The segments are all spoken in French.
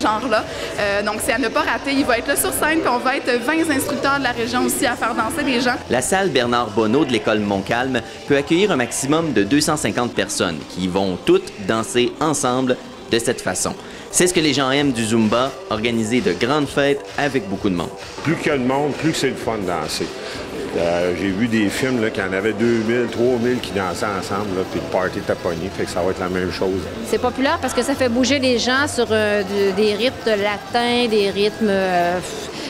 Genre-là. Donc, c'est à ne pas rater. Il va être là sur scène, puis on va être 20 instructeurs de la région aussi à faire danser les gens. La salle Bernard Bonneau de l'école Montcalm peut accueillir un maximum de 250 personnes qui vont toutes danser ensemble de cette façon. C'est ce que les gens aiment du Zumba, organiser de grandes fêtes avec beaucoup de monde. Plus qu'il y a de monde, plus c'est le fun de danser. J'ai vu des films qu'il y en avait 2000, 3000 qui dansaient ensemble, là, puis le party était pogné, fait que ça va être la même chose. C'est populaire parce que ça fait bouger les gens sur des rythmes latins, des rythmes...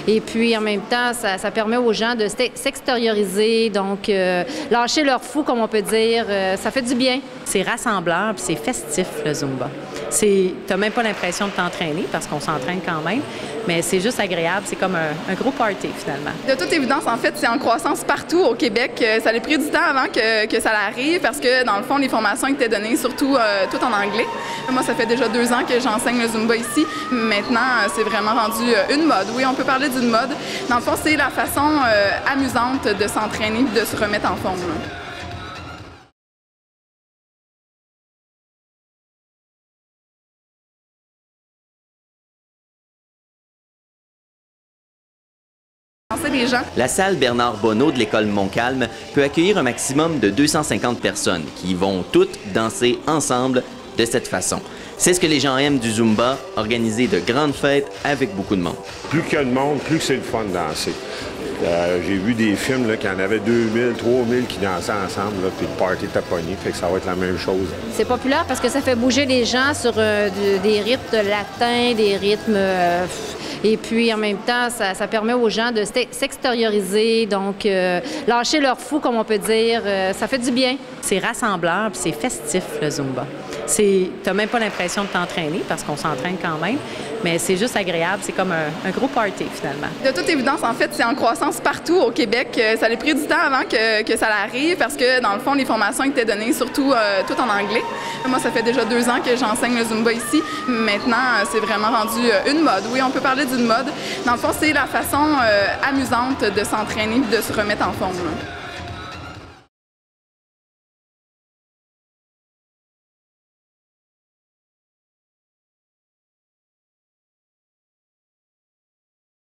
et puis, en même temps, ça permet aux gens de s'extérioriser, donc lâcher leur fou, comme on peut dire. Ça fait du bien. C'est rassembleur, puis c'est festif, le Zumba. T'as même pas l'impression de t'entraîner, parce qu'on s'entraîne quand même, mais c'est juste agréable. C'est comme un gros party, finalement. De toute évidence, en fait, c'est en croissance partout au Québec. Ça a pris du temps avant que ça arrive, parce que, dans le fond, les formations étaient données surtout tout en anglais. Moi, ça fait déjà 2 ans que j'enseigne le Zumba ici. Maintenant, c'est vraiment rendu une mode. Oui, on peut parler d'une mode. Dans le fond, c'est la façon amusante de s'entraîner et de se remettre en forme. Les gens. La salle Bernard Bonneau de l'école Montcalm peut accueillir un maximum de 250 personnes qui vont toutes danser ensemble de cette façon. C'est ce que les gens aiment du Zumba, organiser de grandes fêtes avec beaucoup de monde. Plus qu'il y a de monde, plus c'est le fun de danser. J'ai vu des films qu'il y en avait 2000, 3000 qui dansaient ensemble, là, puis le party était pogné, fait que ça va être la même chose. C'est populaire parce que ça fait bouger les gens sur des rythmes latins, des rythmes... et puis, en même temps, ça permet aux gens de s'extérioriser, donc lâcher leur fou, comme on peut dire. Ça fait du bien. C'est rassembleur, puis c'est festif, le Zumba. T'as même pas l'impression de t'entraîner, parce qu'on s'entraîne quand même, mais c'est juste agréable. C'est comme un gros party, finalement. De toute évidence, en fait, c'est en croissance partout au Québec. Ça a pris du temps avant que ça arrive, parce que, dans le fond, les formations étaient données surtout tout en anglais. Moi, ça fait déjà 2 ans que j'enseigne le Zumba ici. Maintenant, c'est vraiment rendu une mode. Oui, on peut parler d'une mode. Dans le fond, c'est la façon amusante de s'entraîner et de se remettre en forme.